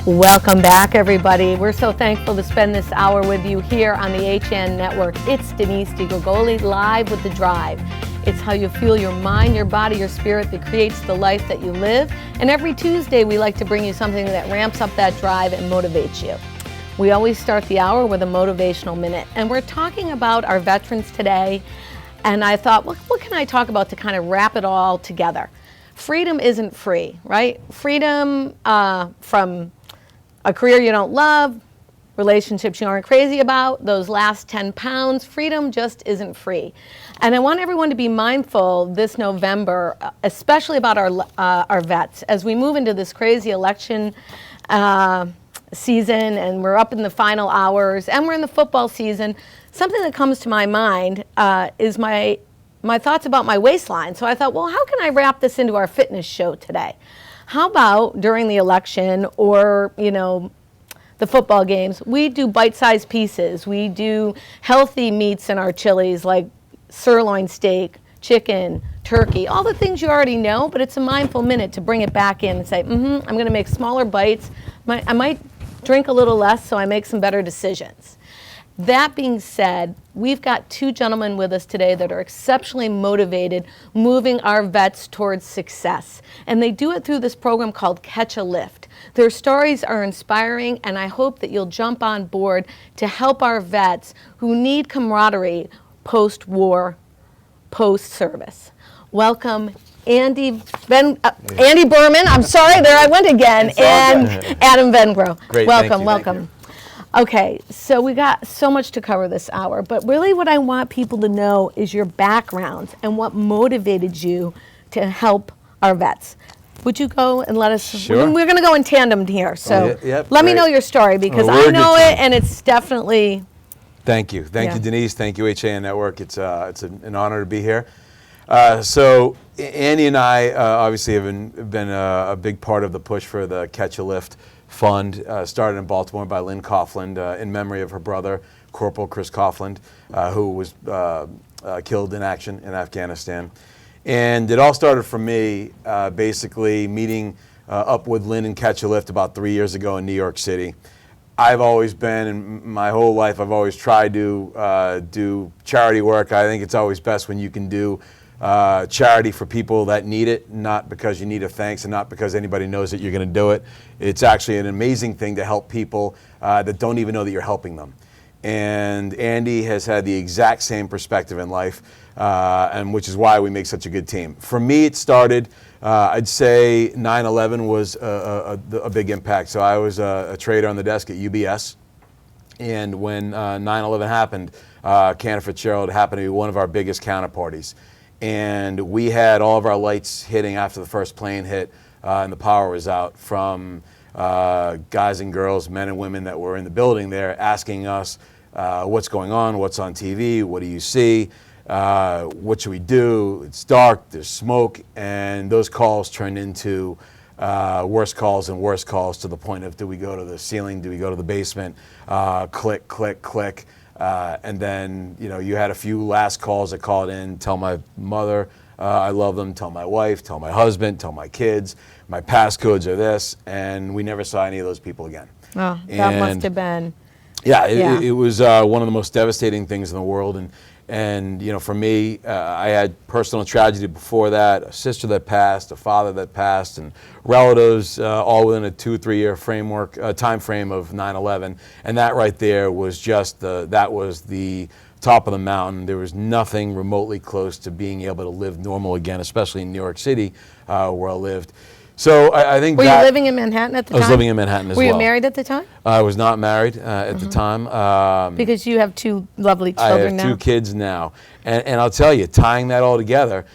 Welcome back, everybody. We're so thankful to spend this hour with you here on the HN Network. It's Denise DiGrigoli, live with The Drive. It's how you fuel your mind, your body, your spirit that creates the life that you live. And every Tuesday, we like to bring you something that ramps up that drive and motivates you. We always start the hour with a motivational minute. And we're talking about our veterans today. And I thought, what can I talk about to kind of wrap it all together? Freedom isn't free, right? Freedom from a career you don't love, relationships you aren't crazy about, those last 10 pounds, freedom just isn't free. And I want everyone to be mindful this November, especially about our vets, as we move into this crazy election season, and we're up in the final hours, and we're in the football season. Something that comes to my mind is my thoughts about my waistline. So I thought, well, how can I wrap this into our fitness show today? How about during the election or, the football games, we do bite-sized pieces. We do healthy meats in our chilies like sirloin steak, chicken, turkey, all the things you already know, but it's a mindful minute to bring it back in and say, I'm going to make smaller bites. I might drink a little less so I make some better decisions. That being said, we've got two gentlemen with us today that are exceptionally motivated, moving our vets towards success. And they do it through this program called Catch a Lift. Their stories are inspiring, and I hope that you'll jump on board to help our vets who need camaraderie post-war, post-service. Welcome, Andy Berman, I'm sorry, there I went again, and Adam Vengrow. Great, welcome. Thank you. Okay, so we got so much to cover this hour, but really what I want people to know is your background and what motivated you to help our vets. Would you go and let us? Sure. We're going to go in tandem here, so Yep, let me know your story because I know it, and it's definitely. Thank you, you, Denise. Thank you, HN Network. It's an honor to be here. So Andy and I obviously have been a big part of the push for the Catch a Lift Fund, started in Baltimore by Lynn Coughlin in memory of her brother, Corporal Chris Coughlin, who was killed in action in Afghanistan. And it all started for me basically meeting up with Lynn and Catch a Lift about 3 years ago in New York City. I've always been, in my whole life, I've always tried to do charity work. I think it's always best when you can do charity for people that need it, not because you need a thanks and not because anybody knows that you're going to do it. It's actually an amazing thing to help people that don't even know that you're helping them. And Andy has had the exact same perspective in life, and which is why we make such a good team. For me, it started, I'd say 9/11 was a big impact. So I was a trader on the desk at UBS. And when 9/11 happened, Cantor Fitzgerald happened to be one of our biggest counterparties. And we had all of our lights hitting after the first plane hit and the power was out from guys and girls, men and women that were in the building there asking us what's going on, what's on TV, what do you see, what should we do, it's dark, there's smoke, and those calls turned into worse calls and worse calls to the point of do we go to the ceiling, do we go to the basement, click, click, click. And then, you had a few last calls that called in, tell my mother I love them, tell my wife, tell my husband, tell my kids, my passcodes are this, and we never saw any of those people again. Oh, that must have been. Yeah, it was one of the most devastating things in the world. And for me, I had personal tragedy before that, a sister that passed, a father that passed, and relatives all within a 2-3 year time frame of 9/11. And that right there was just that was the top of the mountain. There was nothing remotely close to being able to live normal again, especially in New York City, where I lived. So I think Were you living in Manhattan at the time? I was living in Manhattan as well. Were you married at the time? I was not married at the time. Because you have two lovely children now. I have 2 kids now. And I'll tell you, tying that all together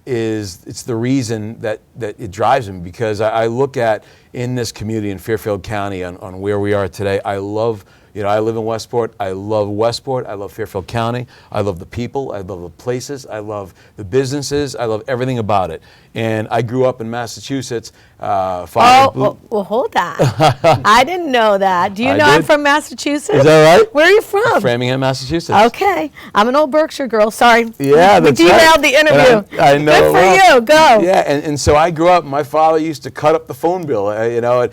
it's the reason that it drives me, because I look at in this community in Fairfield County on where we are today, I love You know, I live in Westport. I love Westport. I love Fairfield County. I love the people. I love the places. I love the businesses. I love everything about it. And I grew up in Massachusetts. Well, hold on. I didn't know that. Do you know I'm from Massachusetts? Is that right? Where are you from? Framingham, Massachusetts. Okay. I'm an old Berkshire girl. Sorry. Yeah, that's we derailed right. the interview. I know. Good for you. Go. Yeah, and so I grew up. My father used to cut up the phone bill. You know,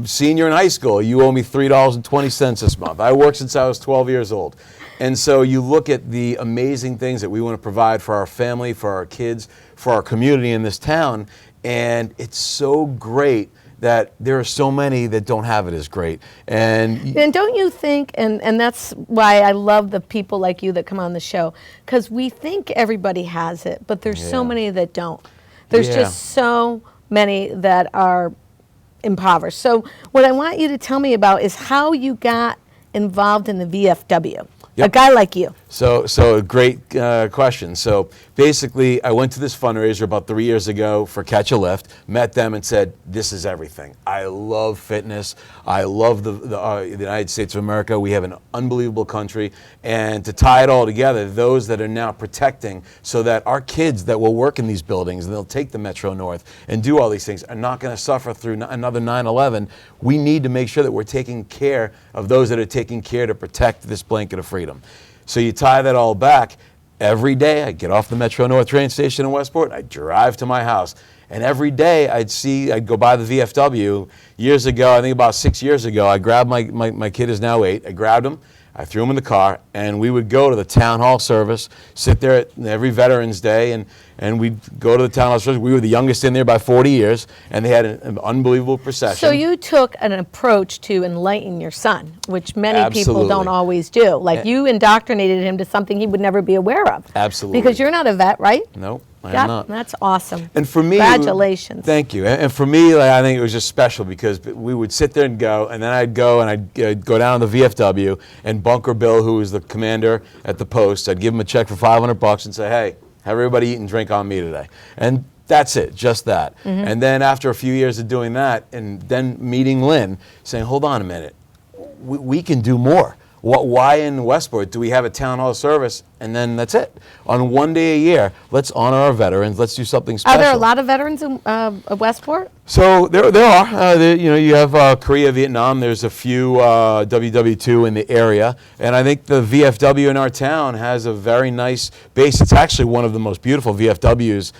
senior in high school, you owe me $3.20 this month. I worked since I was 12 years old. And so you look at the amazing things that we want to provide for our family, for our kids, for our community in this town, and it's so great that there are so many that don't have it as great. And don't you think, and that's why I love the people like you that come on the show, because we think everybody has it, but there's so many that don't. There's just so many that are impoverished. So what I want you to tell me about is how you got involved in the VFW. Yep. A guy like you. So a great question. So basically, I went to this fundraiser about 3 years ago for Catch a Lift, met them and said, this is everything. I love fitness. I love the United States of America. We have an unbelievable country. And to tie it all together, those that are now protecting so that our kids that will work in these buildings, and they'll take the Metro North and do all these things, are not going to suffer through another 9/11. We need to make sure that we're taking care of those that are taking care to protect this blanket of freedom. So you tie that all back. Every day I get off the Metro North train station in Westport, I drive to my house, and every day I'd go by the VFW. Years ago, I think about 6 years ago, I grabbed my kid is now 8, I grabbed him, I threw him in the car, and we would go to the town hall service, sit there every Veterans Day, and we'd go to the town hall service. We were the youngest in there by 40 years, and they had an unbelievable procession. So you took an approach to enlighten your son, which many people don't always do. Like you indoctrinated him to something he would never be aware of. Absolutely. Because you're not a vet, right? No. I'm not. That's awesome. And for me, congratulations. Thank you. And for me, I think it was just special because we would sit there and go, and then I'd go and I'd go down to the VFW, and Bunker Bill, who was the commander at the post, I'd give him a check for $500 and say, hey, have everybody eat and drink on me today. And that's it, just that. Mm-hmm. And then after a few years of doing that, and then meeting Lynn, saying, hold on a minute, we can do more. Why in Westport do we have a town hall service and then that's it? On one day a year, let's honor our veterans. Let's do something special. Are there a lot of veterans in Westport? So there are. You have Korea, Vietnam. There's a few WW2 in the area, and I think the VFW in our town has a very nice base. It's actually one of the most beautiful VFWs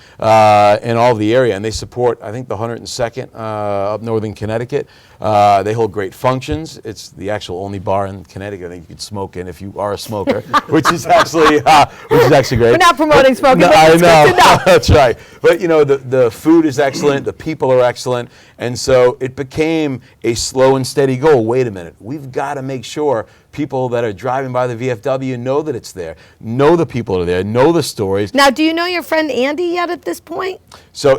in all of the area, and they support, I think, the 102nd up northern Connecticut. They hold great functions. It's the actual only bar in Connecticut I think you could smoke in if you are a smoker, which is actually great. We're not promoting smoking, No, but I it's know. good to know. That's right. But the food is excellent, the people are excellent, and so it became a slow and steady goal. Wait a minute, we've got to make sure people that are driving by the VFW know that it's there, know the people are there, know the stories. Now, do you know your friend Andy yet at this point? So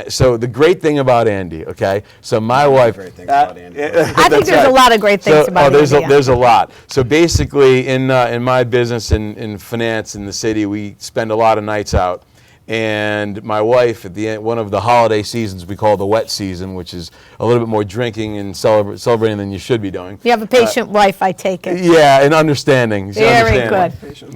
so the great thing about Andy, okay? So my wife. Great things about Andy. I think there's a lot of great things about Andy. There's a lot. So basically, in my business in finance in the city, we spend a lot of nights out. And my wife, at the end, one of the holiday seasons we call the wet season, which is a little bit more drinking and celebrating than you should be doing. You have a patient wife, I take it. Yeah, and understanding. Very good.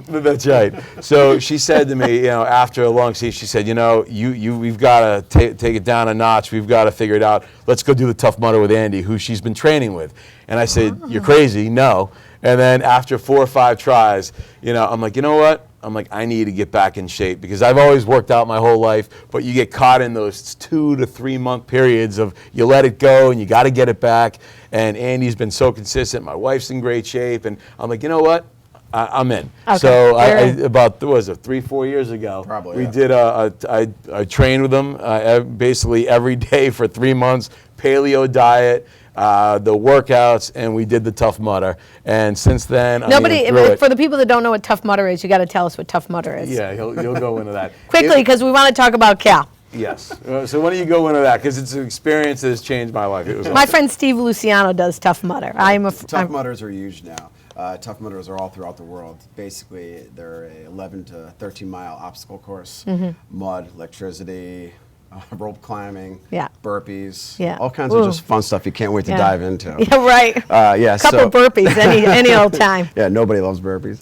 That's right. So she said to me, after a long season, she said, we've got to take it down a notch. We've got to figure it out. Let's go do the Tough Mudder with Andy, who she's been training with. And I said, you're crazy. No. And then after 4 or 5 tries, I'm like, you know what? I need to get back in shape because I've always worked out my whole life, but you get caught in those 2 to 3 month periods of you let it go and you got to get it back. And Andy's been so consistent. My wife's in great shape. And I'm like, you know what? I'm in. Okay. So about 3-4 years ago, Probably, we yeah. did I trained with him basically every day for 3 months, paleo diet. The workouts, and we did the Tough Mudder. And since then, for the people that don't know what Tough Mudder is, you got to tell us what Tough Mudder is. Yeah, you'll go into that. Quickly, because we want to talk about Cal. Yes. So why don't you go into that? Because it's an experience that has changed my life. It was My awesome. friend Steve Luciano does Tough Mudder. Tough Mudders are huge now. Tough Mudders are all throughout the world. Basically, they're a 11 to 13 mile obstacle course. Mm-hmm. Mud, electricity, rope climbing, Yeah. burpees, Yeah. all kinds Ooh. of just fun stuff you can't wait to Yeah. dive into. Yeah, right. Yeah, Couple burpees any old time. Yeah, nobody loves burpees.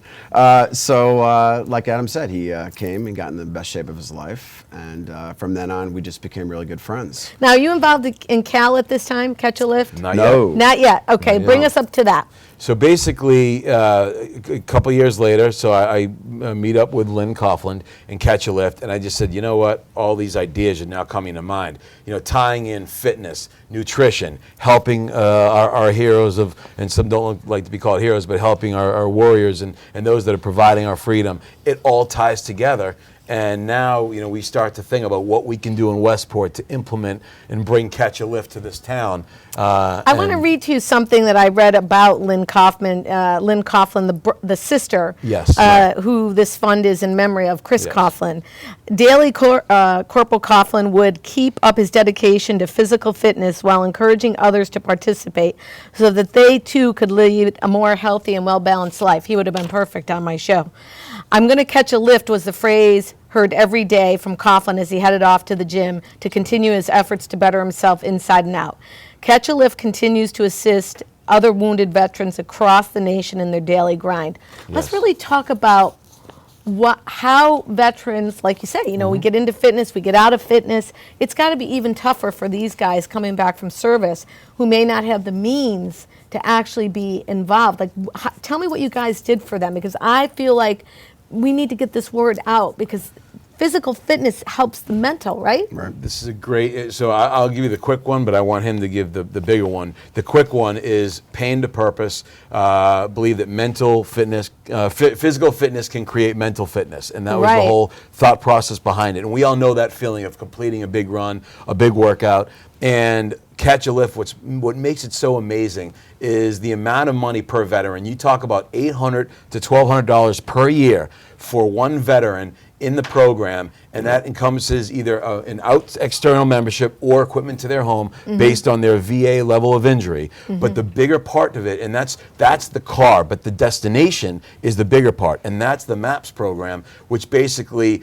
Like Adam said, he came and got in the best shape of his life, and from then on, we just became really good friends. Now, are you involved in Cal at this time? Catch a Lift? Not No. yet. Not yet. Okay, Not bring yet. us up to that. So basically, a couple years later, so I meet up with Lynn Coughlin and Catch a Lift, and I just said, you know what? All these ideas are now coming to mind. You know, tying in fitness, nutrition, helping our heroes of, and some don't like to be called heroes, but helping our warriors and those that are providing our freedom. It all ties together. And now, you know, we start to think about what we can do in Westport to implement and bring Catch a Lift to this town. I want to read to you something that I read about Lynn Coughlin, the sister, Yes. who this fund is in memory of, Chris Yes. Coughlin. Daily, Corporal Coughlin would keep up his dedication to physical fitness while encouraging others to participate so that they too could lead a more healthy and well-balanced life. He would have been perfect on my show. I'm going to catch a lift was the phrase heard every day from Coughlin as he headed off to the gym to continue his efforts to better himself inside and out. Catch a Lift continues to assist other wounded veterans across the nation in their daily grind. Let's Yes. really talk about how veterans, like you said, you know, we get into fitness, we get out of fitness. It's got to be even tougher for these guys coming back from service who may not have the means to actually be involved. Like, tell me what you guys did for them, because I feel like we need to get this word out, because physical fitness helps the mental, right? This is a great, so I'll give you the quick one, but I want him to give the bigger one. The quick one is pain to purpose. Believe that mental fitness, physical fitness can create mental fitness. And that was the Right. whole thought process behind it. And we all know that feeling of completing a big run, a big workout. And Catch a Lift, what makes it so amazing is the amount of money per veteran. You talk about $800 to $1,200 per year for one veteran in the program, and that encompasses either an external membership or equipment to their home based on their VA level of injury. But the bigger part of it, and that's the car, but the destination is the bigger part, and that's the MAPS program, which basically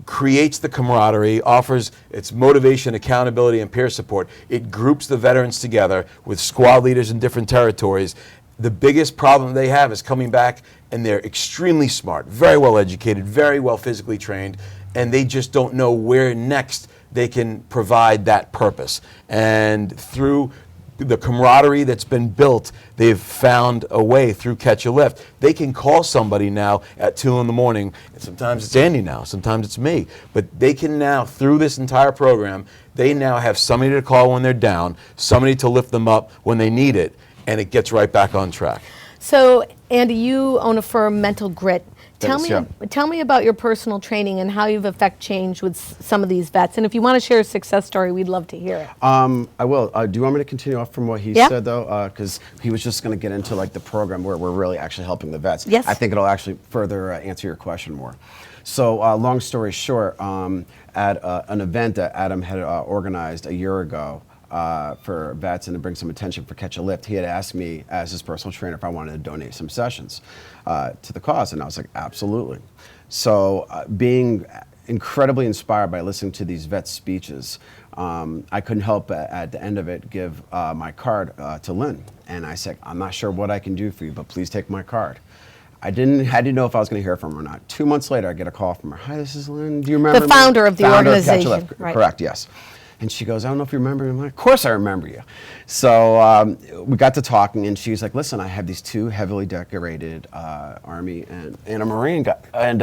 creates the camaraderie, offers its motivation, accountability, and peer support. It groups the veterans together with squad leaders in different territories. The biggest problem they have is coming back, and they're extremely smart, very well educated, very well physically trained, and they just don't know where next they can provide that purpose. And through the camaraderie that's been built, they've found a way through Catch a Lift. They can call somebody now at 2 in the morning, and sometimes it's Andy now, sometimes it's me, but they can now, through this entire program, they now have somebody to call when they're down, somebody to lift them up when they need it, and it gets right back on track. So, Andy, you own a firm, Mental Grit. Tell Yes, me about your personal training and how you've affected change with some of these vets. And if you want to share a success story, we'd love to hear it. I will. Do you want me to continue off from what he Yeah. said, though? Because he was just going to get into like the program where we're really actually helping the vets. Yes. I think it'll actually further answer your question more. So, long story short, at an event that Adam had organized a year ago for vets and to bring some attention for Catch a Lift, he had asked me as his personal trainer if I wanted to donate some sessions to the cause, and I was like, absolutely. So, being incredibly inspired by listening to these vets' speeches, I couldn't help at the end of it give my card to Lynn, and I said, I'm not sure what I can do for you, but please take my card. I didn't know if I was going to hear from her or not. 2 months later, I get a call from her. Hi, this is Lynn. Do you remember The me?" founder of the Catch a organization, Lift, right. Correct, yes. And she goes, I don't know if you remember me. I'm like, of course I remember you. So we got to talking, and she's like, listen, I have these 2 heavily decorated Army and a Marine guy, and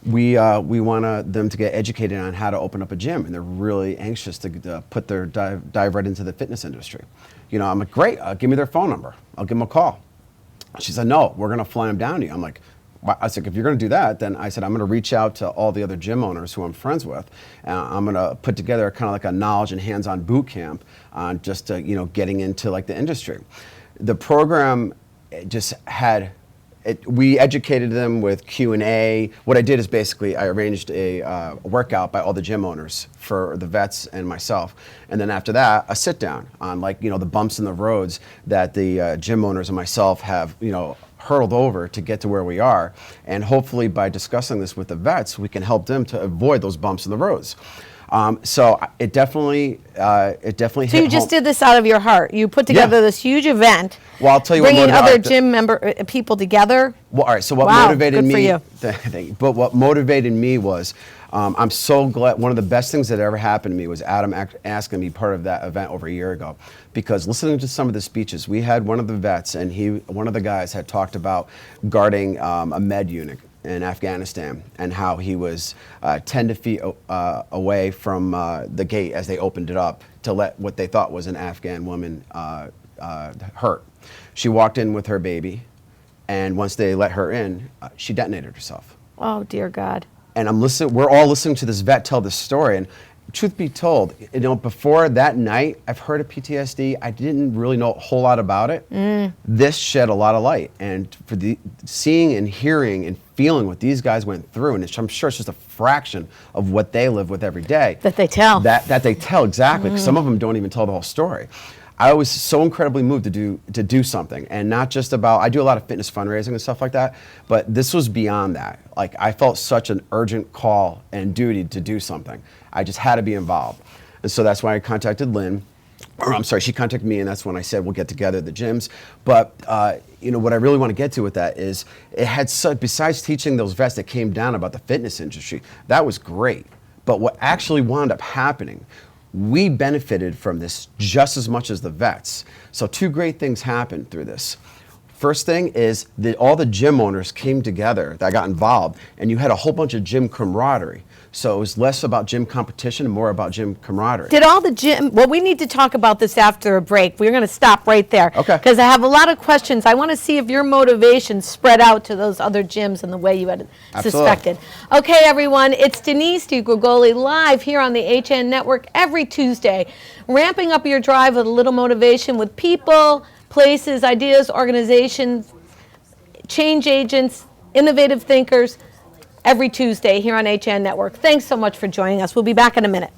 we want them to get educated on how to open up a gym, and they're really anxious to put their dive right into the fitness industry. You know, I'm like, great, give me their phone number. I'll give them a call. She said, no, we're going to fly them down to you. I'm like, I said, if you're going to do that, then I said, I'm going to reach out to all the other gym owners who I'm friends with. And I'm going to put together kind of like a knowledge and hands-on boot camp on just, getting into like the industry. The program just had, we educated them with Q&A. What I did is basically I arranged a workout by all the gym owners for the vets and myself. And then after that, a sit down on the bumps in the roads that the gym owners and myself have, hurtled over to get to where we are. And hopefully by discussing this with the vets, we can help them to avoid those bumps in the roads. So it definitely So hit you just home. did this out of your heart. You put together this huge event. Well, I'll tell you bringing what other gym people together. Well, all right. So what Wow, motivated good for me? you. But what motivated me was, I'm so glad. One of the best things that ever happened to me was Adam asking me part of that event over a year ago, because listening to some of the speeches, we had one of the vets, and one of the guys had talked about guarding a med unit in Afghanistan, and how he was 10 feet away from the gate as they opened it up to let what they thought was an Afghan woman hurt. She walked in with her baby, and once they let her in, she detonated herself. Oh, dear God. And we're all listening to this vet tell this story, and truth be told, before that night, I've heard of PTSD. I didn't really know a whole lot about it. This shed a lot of light, and for seeing and hearing and feeling what these guys went through, and I'm sure it's just a fraction of what they live with every day. That they tell. That they tell, exactly. 'Cause some of them don't even tell the whole story. I was so incredibly moved to do something, and not just about, I do a lot of fitness fundraising and stuff like that, but this was beyond that. Like, I felt such an urgent call and duty to do something. I just had to be involved. And so that's why I contacted Lynn, or I'm sorry, she contacted me, and that's when I said we'll get together at the gyms. But what I really want to get to with that is, it had besides teaching those vets that came down about the fitness industry, that was great. But what actually wound up happening, we benefited from this just as much as the vets. So 2 great things happened through this. First thing is that all the gym owners came together that got involved, and you had a whole bunch of gym camaraderie. So it was less about gym competition and more about gym camaraderie. Did all the gym, well, we need to talk about this after a break. We're going to stop right there. Okay. Because I have a lot of questions. I want to see if your motivation spread out to those other gyms in the way you had suspected. Okay, everyone, it's Denise DiGrigoli live here on the HN Network every Tuesday, ramping up your drive with a little motivation with people, places, ideas, organizations, change agents, innovative thinkers, every Tuesday here on HN Network. Thanks so much for joining us. We'll be back in a minute.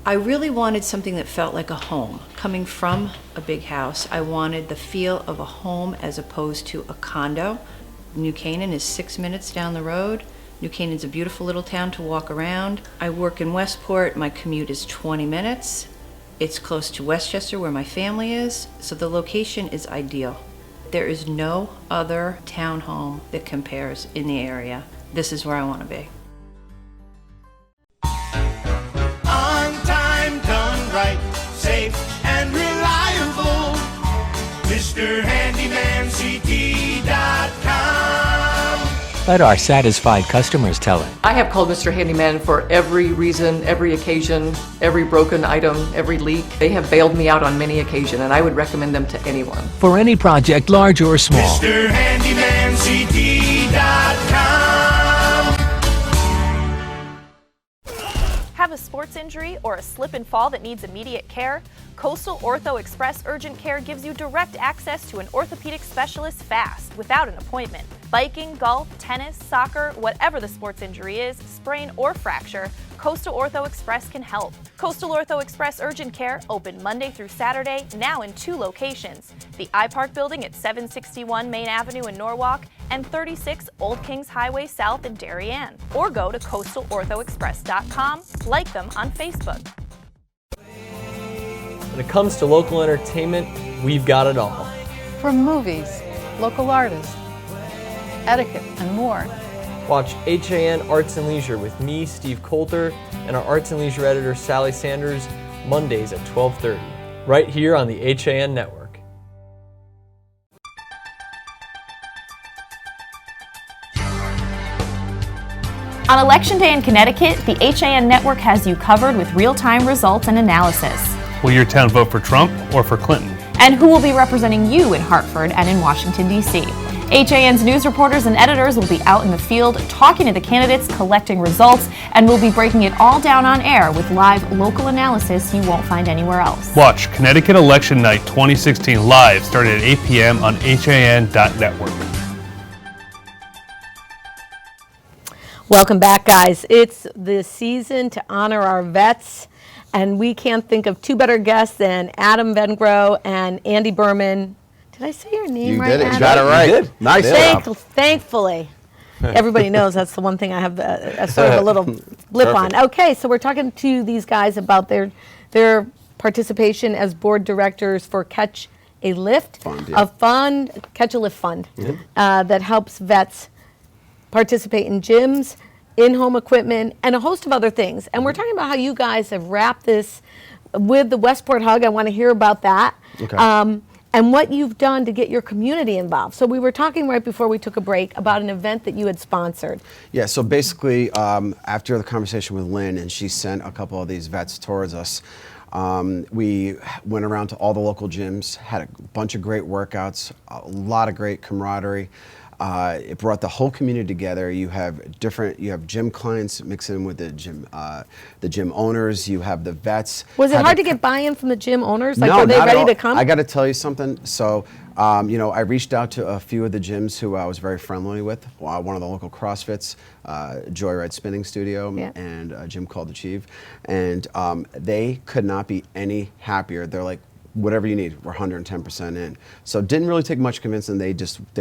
I really wanted something that felt like a home. Coming from a big house, I wanted the feel of a home as opposed to a condo. New Canaan is 6 minutes down the road. New Canaan's a beautiful little town to walk around. I work in Westport. My commute is 20 minutes. It's close to Westchester, where my family is, so the location is ideal. There is no other townhome that compares in the area. This is where I want to be. Safe and reliable. MrHandymanCT.com. Let our satisfied customers tell it. I have called Mr. Handyman for every reason, every occasion, every broken item, every leak. They have bailed me out on many occasions, and I would recommend them to anyone. For any project, large or small. MrHandymanCT.com. Have a sports injury or a slip and fall that needs immediate care? Coastal Ortho Express Urgent Care gives you direct access to an orthopedic specialist fast, without an appointment. Biking, golf, tennis, soccer, whatever the sports injury is, sprain or fracture, Coastal Ortho Express can help. Coastal Ortho Express Urgent Care, open Monday through Saturday, now in 2 locations. The iPark building at 761 Main Avenue in Norwalk and 36 Old Kings Highway South in Darien. Or go to coastalorthoexpress.com, like them on Facebook. When it comes to local entertainment, we've got it all. From movies, local artists, etiquette, and more. Watch HAN Arts and Leisure with me, Steve Coulter, and our Arts and Leisure editor, Sally Sanders, Mondays at 12:30, right here on the HAN Network. On Election Day in Connecticut, the HAN Network has you covered with real-time results and analysis. Will your town vote for Trump or for Clinton? And who will be representing you in Hartford and in Washington, D.C. HAN's news reporters and editors will be out in the field talking to the candidates, collecting results, and we'll be breaking it all down on air with live local analysis you won't find anywhere else. Watch Connecticut Election Night 2016 live starting at 8 p.m. on HAN.network. Welcome back, guys. It's the season to honor our vets, and we can't think of two better guests than Adam Vengrow and Andy Berman. Did I say your name right, You did it. Adam? You got it right. You did. Nice job. Thankfully. Everybody knows that's the one thing I have a sort of a little blip on. Okay, so we're talking to these guys about their participation as board directors for Catch a Lift, Fund, yeah. a fund, Catch a Lift fund that helps vets participate in gyms, in-home equipment, and a host of other things. And we're talking about how you guys have wrapped this with the Westport Hug. I want to hear about that. Okay. And what you've done to get your community involved. So we were talking right before we took a break about an event that you had sponsored. Yeah, so basically, after the conversation with Lynn, and she sent a couple of these vets towards us, we went around to all the local gyms, had a bunch of great workouts, a lot of great camaraderie. It brought the whole community together. You have gym clients mixing with the gym owners. You have the vets. Was it hard to get buy-in from the gym owners? Like, No, were they not at ready all. to come? I got to tell you something. So, I reached out to a few of the gyms who I was very friendly with. One of the local CrossFits, Joyride Spinning Studio, Yeah. and a gym called Achieve, and they could not be any happier. They're like, whatever you need, we're 110% in. So it didn't really take much convincing. They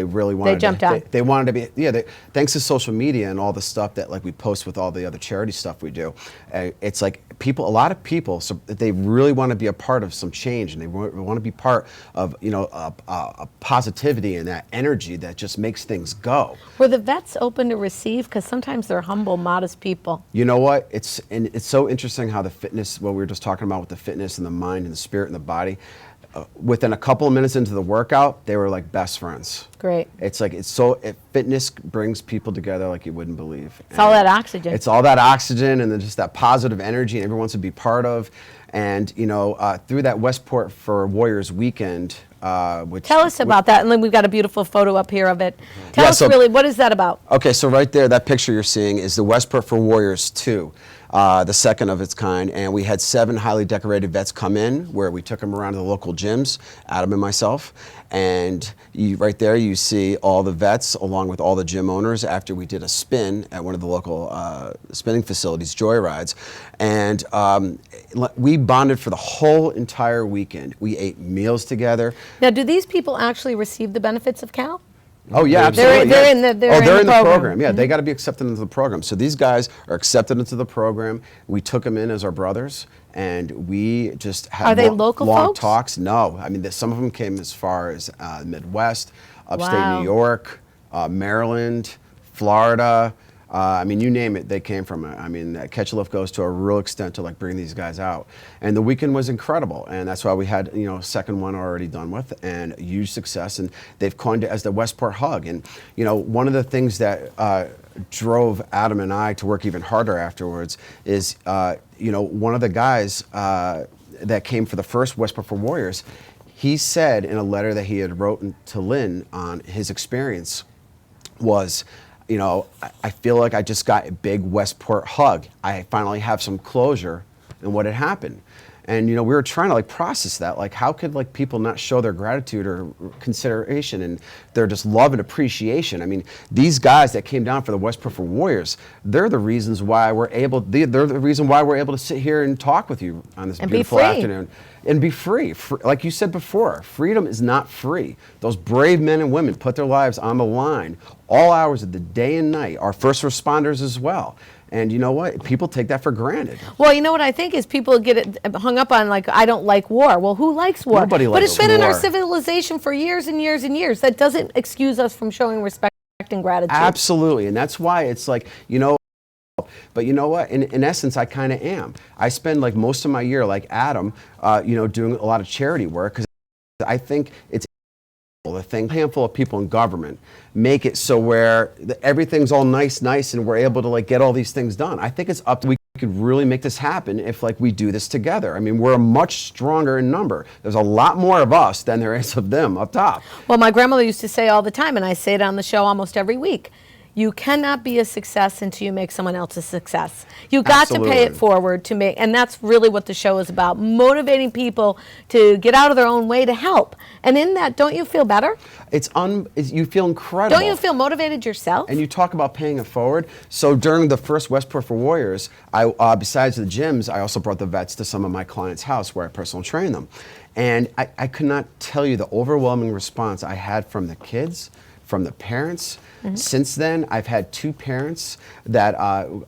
really wanted. They jumped on. They wanted to be. Thanks to social media and all the stuff that like we post with all the other charity stuff we do. It's like a lot of people. So they really want to be a part of some change, and they want to be part of a positivity and that energy that just makes things go. Were the vets open to receive? Because sometimes they're humble, modest people. You know what? It's so interesting how the fitness, what we were just talking about with the fitness and the mind and the spirit and the body, within a couple of minutes into the workout, they were like best friends. Great. It's like, fitness brings people together like you wouldn't believe. It's all that oxygen. It's all that oxygen and then just that positive energy and everyone wants to be part of. And, through that Westport for Warriors weekend, which... Tell us about that, and then we've got a beautiful photo up here of it. Tell us really, what is that about? Okay, so right there, that picture you're seeing is the Westport for Warriors 2, the second of its kind, and we had 7 highly decorated vets come in where we took them around to the local gyms, Adam and myself, and right there you see all the vets along with all the gym owners after we did a spin at one of the local spinning facilities, Joyrides, and we bonded for the whole entire weekend. We ate meals together. Now, do these people actually receive the benefits of CAL? Oh yeah, absolutely. They're in the program. Yeah, they got to be accepted into the program. So these guys are accepted into the program. We took them in as our brothers, and we just had Are they local long folks? talks. No, I mean some of them came as far as Midwest, upstate Wow. New York, Maryland, Florida. You name it, they came from it. I mean, Catch a Lift goes to a real extent to like bring these guys out. And the weekend was incredible. And that's why we had, a second one already done with and a huge success. And they've coined it as the Westport Hug. And, one of the things that drove Adam and I to work even harder afterwards is, one of the guys that came for the first Westport for Warriors, he said in a letter that he had written to Lynn on his experience was, I feel like I just got a big Westport hug. I finally have some closure in what had happened. And, we were trying to process that. How could people not show their gratitude or consideration and their just love and appreciation? I mean, these guys that came down for the Westport for Warriors, they're the reasons why they're the reason why we're able to sit here and talk with you on this beautiful afternoon. And be free. Like you said before, freedom is not free. Those brave men and women put their lives on the line all hours of the day and night, our first responders as well. And you know what? People take that for granted. Well, you know what I think is people get it hung up on I don't like war. Well, who likes war? Nobody likes war. But it's been in our civilization for years and years and years. That doesn't excuse us from showing respect and gratitude. Absolutely. And that's why it's but you know what? In essence, I kind of am. I spend most of my year, like Adam, doing a lot of charity work because I think it's a handful of people in government make it so where everything's all nice, and we're able to get all these things done. I think it's up to we could really make this happen if like we do this together. I mean, we're a much stronger in number. There's a lot more of us than there is of them up top. Well, my grandmother used to say all the time, and I say it on the show almost every week, you cannot be a success until you make someone else a success. You got to pay it forward to make, and that's really what the show is about, motivating people to get out of their own way to help. And in that, don't you feel better? You feel incredible. Don't you feel motivated yourself? And you talk about paying it forward. So during the first Westport for Warriors, I besides the gyms, I also brought the vets to some of my clients' house where I personal train them. And I could not tell you the overwhelming response I had from the kids, from the parents. Since then, I've had 2 parents that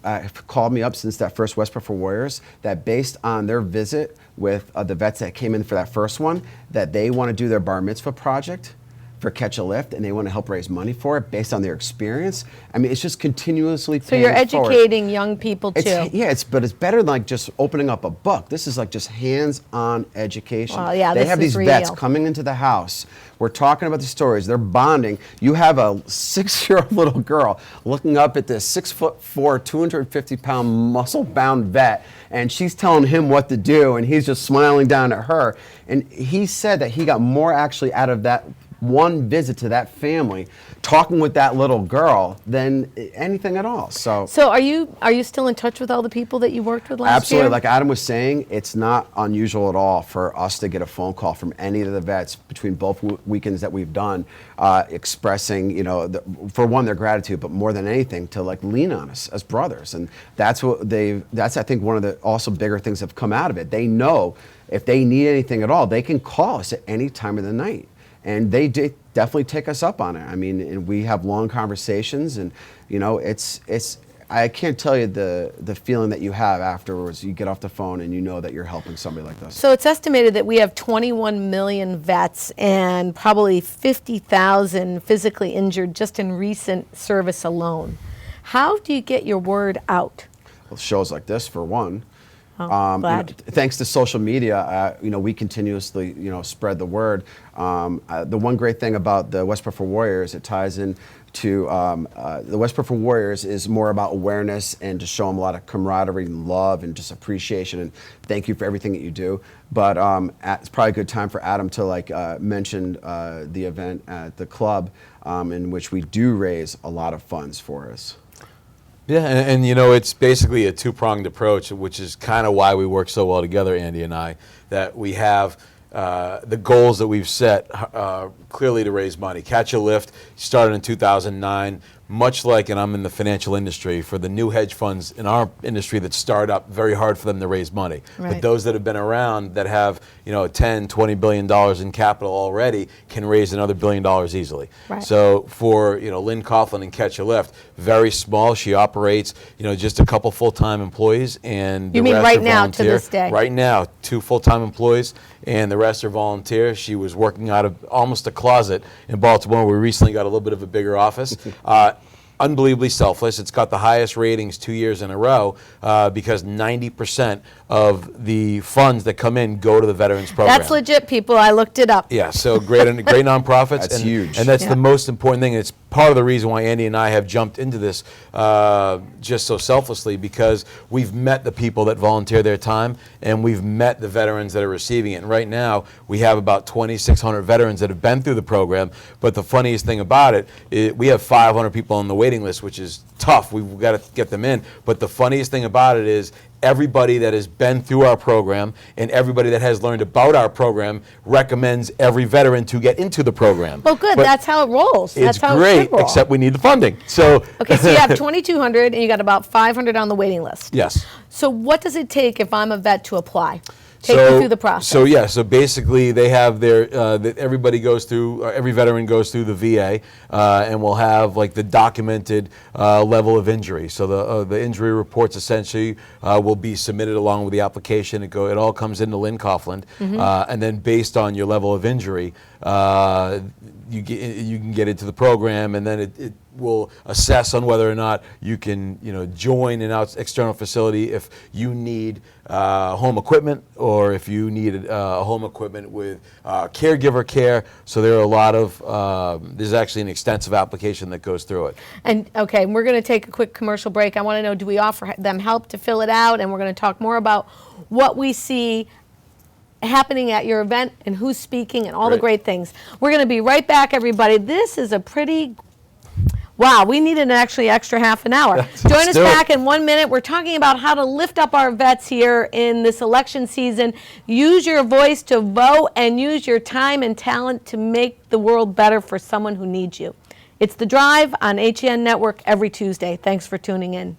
have called me up since that first Westport for Warriors that based on their visit with the vets that came in for that first one, that they want to do their bar mitzvah project for Catch a Lift, and they want to help raise money for it based on their experience. I mean, it's just continuously So paying you're it forward. educating young people too. But it's better than like just opening up a book. This is like just hands-on education. Well, yeah, they this have is these vets real. coming into the house. We're talking about the stories. They're bonding. You have a 6-year-old little girl looking up at this 6'4", 250-pound muscle-bound vet, and she's telling him what to do, and he's just smiling down at her. And he said that he got more actually out of that one visit to that family, talking with that little girl, than anything at all. So are you still in touch with all the people that you worked with last absolutely, year? like Adam was saying, it's not unusual at all for us to get a phone call from any of the vets between both weekends that we've done, expressing, you know, for one, their gratitude, but more than anything, to like lean on us as brothers. And that's I think one of the also bigger things that have come out of it. They know if they need anything at all, they can call us at any time of the night. And they definitely take us up on it. I mean, and we have long conversations, and you know, it's. I can't tell you the feeling that you have afterwards. You get off the phone and you know that you're helping somebody like this. So it's estimated that we have 21 million vets and probably 50,000 physically injured just in recent service alone. How do you get your word out? Well, shows like this, for one. Glad. Thanks to social media, you know, we continuously, you know, spread the word. The one great thing about the Westport for Warriors, it ties in to the Westport for Warriors is more about awareness and to show them a lot of camaraderie and love and just appreciation and thank you for everything that you do. But it's probably a good time for Adam to like mention the event at the club in which we do raise a lot of funds for us. Yeah, and you know, it's basically a 2-pronged approach, which is kind of why we work so well together, Andy and I, that we have the goals that we've set clearly to raise money. Catch a Lift started in 2009, much like, and I'm in the financial industry, for the new hedge funds in our industry that start up, very hard for them to raise money. Right. But those that have been around that have, you know, $10, $20 billion in capital already can raise another $1 billion easily. Right. So for, you know, Lynn Coughlin and Catch a Lift, very small. She operates, you know, just a couple full-time employees, and the You mean rest right are now, to volunteer. this day? Right now, 2 full-time employees, and the rest are volunteer. She was working out of almost a closet in Baltimore. We recently got a little bit of a bigger office. Unbelievably selfless. It's got the highest ratings 2 years in a row because 90% of the funds that come in go to the Veterans Program. That's legit, people. I looked it up. Yeah, so great nonprofits. That's huge. And that's the most important thing. It's part of the reason why Andy and I have jumped into this just so selflessly, because we've met the people that volunteer their time, and we've met the veterans that are receiving it. And right now, we have about 2,600 veterans that have been through the program. But the funniest thing about it, we have 500 people on the waiting list, which is tough. We've got to get them in. But the funniest thing about it is everybody that has been through our program and everybody that has learned about our program recommends every veteran to get into the program. Well, good. But That's how it rolls. That's it's how it great, should roll. except we need the funding. So Okay, so you have 2,200 and you got about 500 on the waiting list. yes. So what does it take if I'm a vet to apply? Take me through the process. So yeah, so basically they have their, everybody goes through, every veteran goes through the VA, and we'll have like the documented level of injury. So the injury reports essentially will be submitted along with the application. It all comes into Lynn Coughlin, and then based on your level of injury, you can get into the program, and then will assess on whether or not you can, join an external facility if you need home equipment or if you need home equipment with caregiver care. So there are a lot of, there's actually an extensive application that goes through it. And okay, we're going to take a quick commercial break. I want to know, do we offer them help to fill it out? And we're going to talk more about what we see happening at your event and who's speaking and all the great things. We're going to be right back, everybody. This is a pretty, wow, we needed an actually extra half an hour. Join us back in 1 minute. We're talking about how to lift up our vets here in this election season. Use your voice to vote and use your time and talent to make the world better for someone who needs you. It's The Drive on HAN Network every Tuesday. Thanks for tuning in.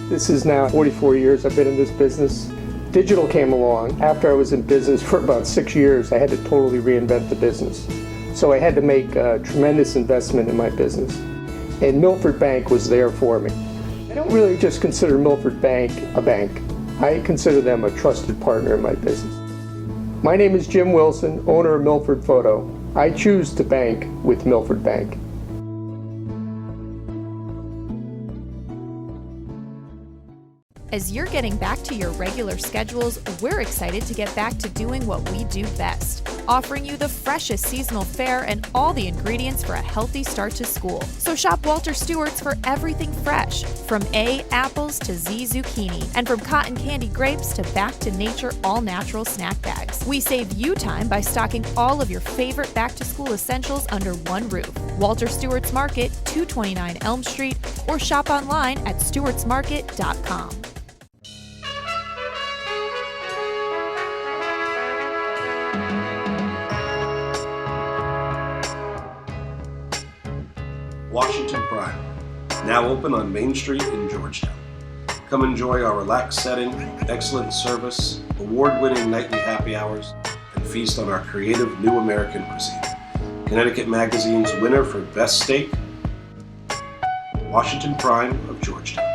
This is now 44 years I've been in this business. Digital came along. After I was in business for about 6 years, I had to totally reinvent the business. So I had to make a tremendous investment in my business. And Milford Bank was there for me. I don't really just consider Milford Bank a bank. I consider them a trusted partner in my business. My name is Jim Wilson, owner of Milford Photo. I choose to bank with Milford Bank. As you're getting back to your regular schedules, we're excited to get back to doing what we do best, offering you the freshest seasonal fare and all the ingredients for a healthy start to school. So shop Walter Stewart's for everything fresh, from A, apples to Z, zucchini, and from cotton candy grapes to back to nature all-natural snack bags. We save you time by stocking all of your favorite back-to-school essentials under one roof. Walter Stewart's Market, 229 Elm Street, or shop online at stewartsmarket.com. Washington Prime, now open on Main Street in Georgetown. Come enjoy our relaxed setting, excellent service, award-winning nightly happy hours, and feast on our creative new American cuisine. Connecticut Magazine's winner for Best Steak, Washington Prime of Georgetown.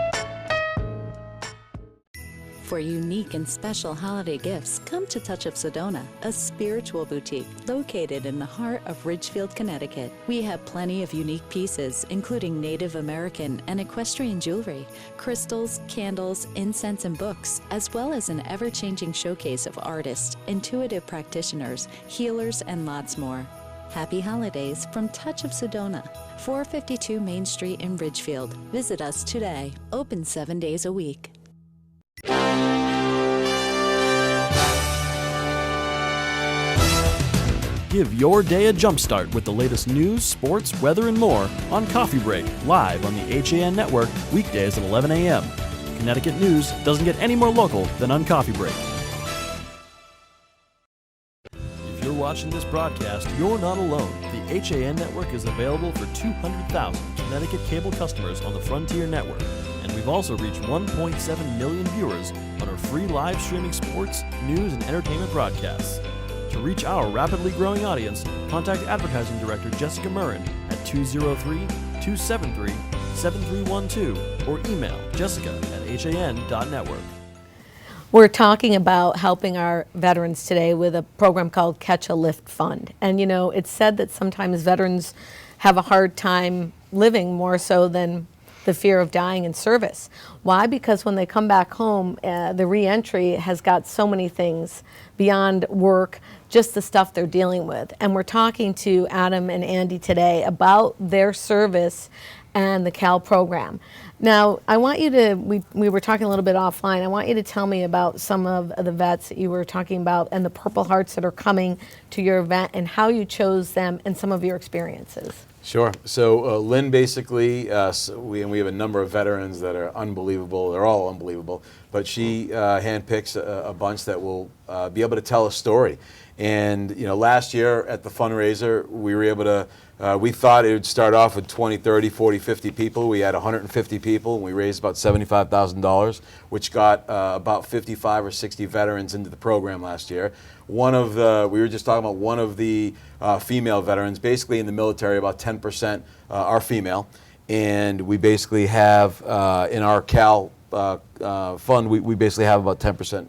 For unique and special holiday gifts, come to Touch of Sedona, a spiritual boutique located in the heart of Ridgefield, Connecticut. We have plenty of unique pieces, including Native American and equestrian jewelry, crystals, candles, incense, and books, as well as an ever-changing showcase of artists, intuitive practitioners, healers, and lots more. Happy holidays from Touch of Sedona, 452 Main Street in Ridgefield. Visit us today. Open 7 days a week. Give your day a jumpstart with the latest news, sports, weather, and more on Coffee Break, live on the HAN Network, weekdays at 11 a.m. Connecticut news doesn't get any more local than on Coffee Break. If you're watching this broadcast, you're not alone. The HAN Network is available for 200,000 Connecticut cable customers on the Frontier Network. And we've also reached 1.7 million viewers on our free live streaming sports, news, and entertainment broadcasts. To reach our rapidly growing audience, contact Advertising Director Jessica Murrin at 203-273-7312 or email jessica@han.network. We're talking about helping our veterans today with a program called Catch a Lift Fund. And it's said that sometimes veterans have a hard time living, more so than the fear of dying in service. Why? Because when they come back home, the reentry has got so many things beyond work, just the stuff they're dealing with. And we're talking to Adam and Andy today about their service and the CAL program. Now, I want you to, we were talking a little bit offline, I want you to tell me about some of the vets that you were talking about and the Purple Hearts that are coming to your event and how you chose them and some of your experiences. Sure. So Lynn basically, we have a number of veterans that are unbelievable. They're all unbelievable. But she handpicks a bunch that will be able to tell a story. And last year at the fundraiser, we were able to, we thought it would start off with 20, 30, 40, 50 people. We had 150 people, and we raised about $75,000, which got about 55 or 60 veterans into the program last year. We were just talking about one of the female veterans, basically in the military, about 10% are female. And we basically have, in our CAL fund, we basically have about 10%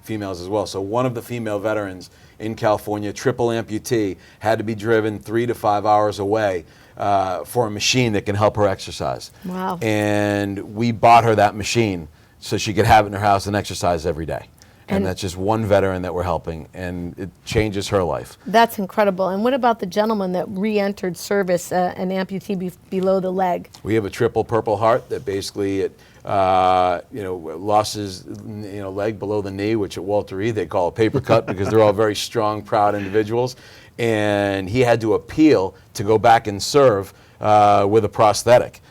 females as well. So one of the female veterans in California, triple amputee, had to be driven 3 to 5 hours away for a machine that can help her exercise. Wow. And we bought her that machine so she could have it in her house and exercise every day. And that's just one veteran that we're helping, and it changes her life. That's incredible. And what about the gentleman that re-entered service, an amputee below the leg? We have a triple Purple Heart that basically lost his leg below the knee, which at Walter Reed they call a paper cut because they're all very strong, proud individuals. And he had to appeal to go back and serve with a prosthetic,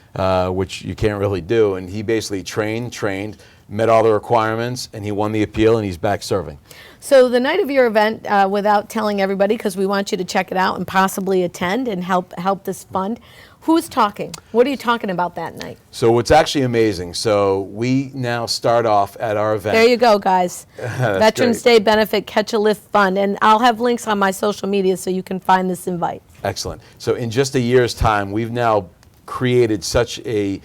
which you can't really do. And he basically trained, met all the requirements, and he won the appeal, and he's back serving. So the night of your event, without telling everybody, because we want you to check it out and possibly attend and help this fund, who's talking? What are you talking about that night? So it's actually amazing. So we now start off at our event. There you go, guys. Veterans Day Benefit Catch a Lift Fund. And I'll have links on my social media so you can find this invite. Excellent. So in just a year's time, we've now created such a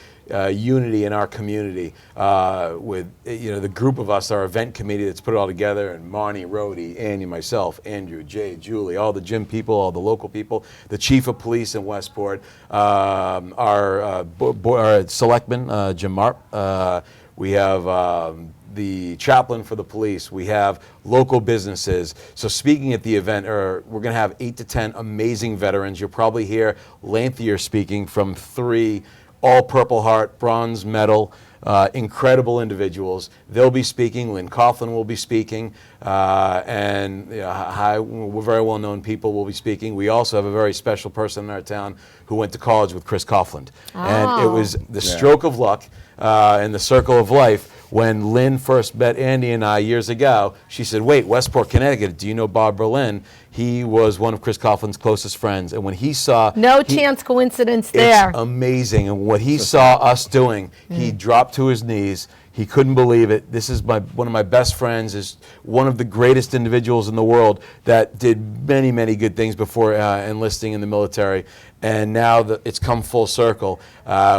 unity in our community with the group of us, our event committee that's put it all together, and Marnie, Rhodey, Andy, myself, Andrew, Jay, Julie, all the gym people, all the local people, the chief of police in Westport, our selectman, Jim Marp. We have the chaplain for the police. We have local businesses. So speaking at the event, we're going to have 8 to 10 amazing veterans. You'll probably hear lengthier speaking from 3 all Purple Heart, bronze medal, incredible individuals. They'll be speaking. Lynn Coughlin will be speaking, and we're very well-known people will be speaking. We also have a very special person in our town who went to college with Chris Coughlin. And it was the stroke of luck in the circle of life. When Lynn first met Andy and I years ago, she said, wait, Westport, Connecticut, do you know Bob Berlin? He was one of Chris Coughlin's closest friends. And when he saw... No chance coincidence there. It's amazing. And what he saw us doing, he dropped to his knees. He couldn't believe it. This is one of my best friends, is one of the greatest individuals in the world that did many, many good things before enlisting in the military. And now it's come full circle.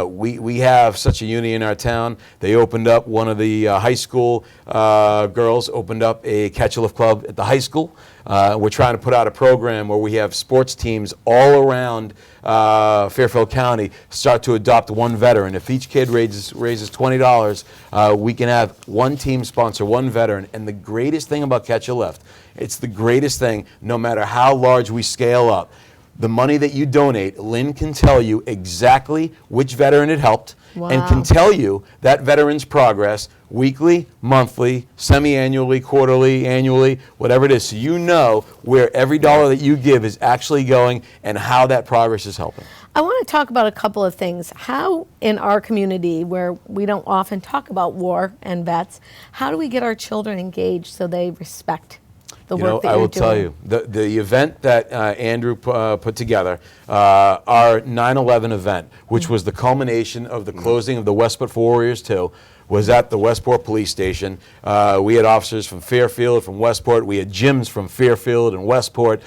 We have such a unity in our town. They opened up, one of the high school girls opened up a Catch a Lift club at the high school. We're trying to put out a program where we have sports teams all around Fairfield County start to adopt one veteran. If each kid raises $20, we can have one team sponsor one veteran. And the greatest thing about Catch a Lift, it's the greatest thing, no matter how large we scale up, the money that you donate, Lynn can tell you exactly which veteran it helped, and can tell you that veteran's progress weekly, monthly, semi-annually, quarterly, annually, whatever it is. So you know where every dollar that you give is actually going and how that progress is helping. I want to talk about a couple of things. How in our community, where we don't often talk about war and vets, how do we get our children engaged so they respect the work that I you're will doing? tell you, the event that Andrew put together, our 9/11 event, which was the culmination of the closing of the Westport for Warriors 2, was at the Westport Police Station. We had officers from Fairfield, from Westport. We had gyms from Fairfield and Westport.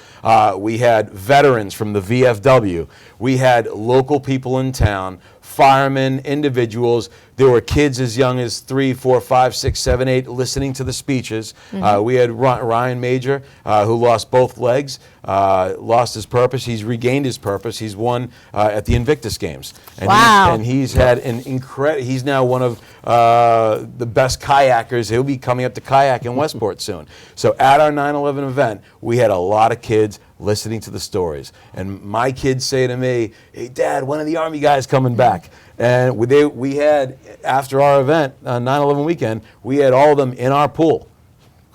We had veterans from the VFW. We had local people in town, firemen, individuals. There were kids as young as 3, 4, 5, 6, 7, 8 listening to the speeches. We had Ryan Major, who lost both legs, lost his purpose. He's regained his purpose. He's won at the Invictus Games. And he's had an incredible, he's now one of the best kayakers. He'll be coming up to kayak in Westport soon. So at our 9/11 event, we had a lot of kids listening to the stories. And my kids say to me, hey, Dad, when are the Army guys coming back? And we had, after our event, 9/11 weekend, we had all of them in our pool.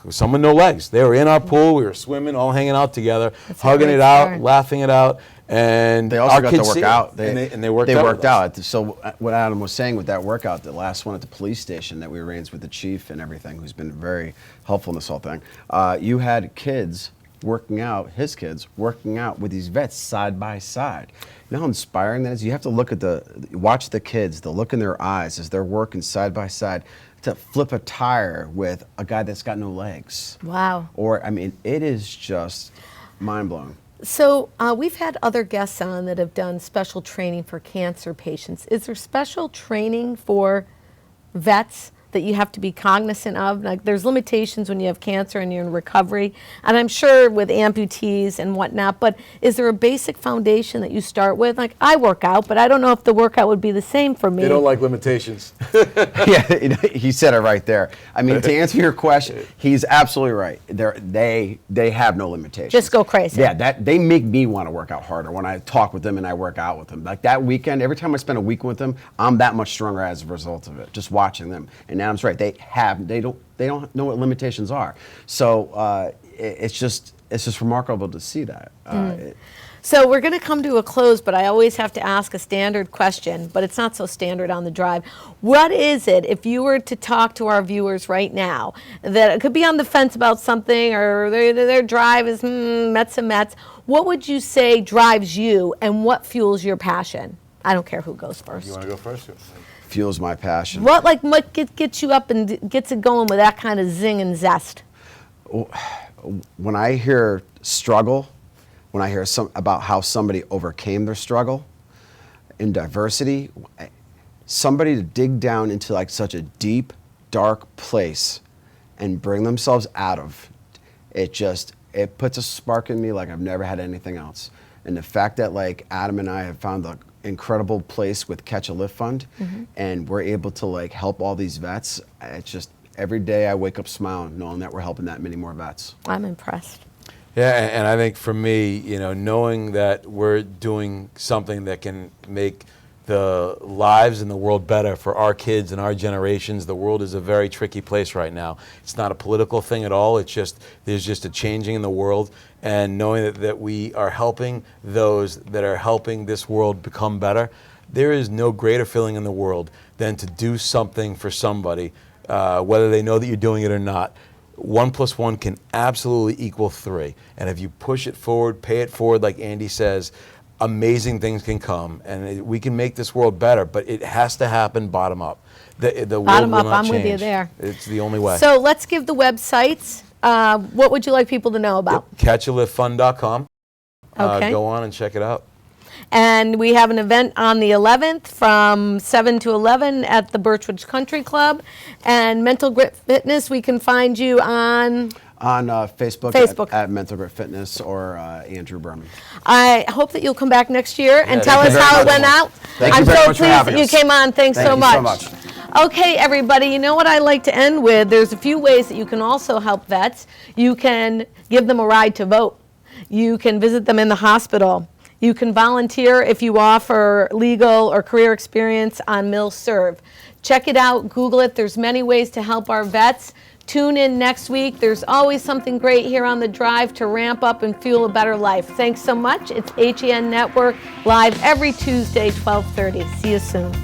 Some with no legs. They were in our pool. We were swimming, all hanging out together, hugging it out, laughing it out. And they also got to work out. They worked out. So what Adam was saying with that workout, the last one at the police station that we arranged with the chief and everything, who's been very helpful in this whole thing, you had kids working out, his kids working out with these vets side by side. You know how inspiring that is? You have to look at watch the kids, the look in their eyes as they're working side by side to flip a tire with a guy that's got no legs. Wow. Or, I mean, it is just mind-blowing. So we've had other guests on that have done special training for cancer patients. Is there special training for vets that you have to be cognizant of? Like, there's limitations when you have cancer and you're in recovery, and I'm sure with amputees and whatnot, but is there a basic foundation that you start with? Like, I work out, but I don't know if the workout would be the same for me. They don't like limitations. Yeah, he said it right there. I mean, to answer your question, he's absolutely right. They have no limitations. Just go crazy. Yeah, they make me want to work out harder when I talk with them and I work out with them. Like that weekend, every time I spend a week with them, I'm that much stronger as a result of it. Just watching them. And Adam's right. They don't know what limitations are. So it's just remarkable to see that. So we're going to come to a close, but I always have to ask a standard question, but it's not so standard on the drive. What is it, if you were to talk to our viewers right now, that could be on the fence about something, or their drive is Mets and Mets, what would you say drives you, and what fuels your passion? I don't care who goes first. You want to go first? Fuels my passion. What gets you up and gets it going with that kind of zing and zest? When I hear struggle, when I hear about how somebody overcame their struggle in diversity, somebody to dig down into like such a deep, dark place and bring themselves out of it, it puts a spark in me like I've never had anything else. And the fact that like Adam and I have found the incredible place with Catch a Lift Fund, and we're able to like help all these vets, it's just every day I wake up smiling knowing that we're helping that many more vets. I'm impressed. Yeah, and I think for me, knowing that we're doing something that can make the lives in the world better for our kids and our generations. The world is a very tricky place right now. It's not a political thing at all. There's just a changing in the world, and knowing that we are helping those that are helping this world become better, there is no greater feeling in the world than to do something for somebody, whether they know that you're doing it or not. 1 + 1 can absolutely equal 3. And if you push it forward, pay it forward, like Andy says, amazing things can come. And we can make this world better, but it has to happen bottom up. The Bottom world will up, not I'm with you change. there. It's the only way. So let's give the websites. What would you like people to know about? Catchaliftfund.com. Okay. Go on and check it out. And we have an event on the 11th from 7 to 11 at the Birchwood Country Club. And Mental Grit Fitness, we can find you on Facebook. At Mental Grit Fitness or Andrew Berman. I hope that you'll come back next year and tell us how it went out. I'm so pleased that you came on. Thanks so much. Okay, everybody, you know what I like to end with? There's a few ways that you can also help vets. You can give them a ride to vote. You can visit them in the hospital. You can volunteer if you offer legal or career experience on MilServe. Check it out, Google it. There's many ways to help our vets. Tune in next week. There's always something great here on The Drive to ramp up and fuel a better life. Thanks so much. It's HAN Network, live every Tuesday, 12:30. See you soon.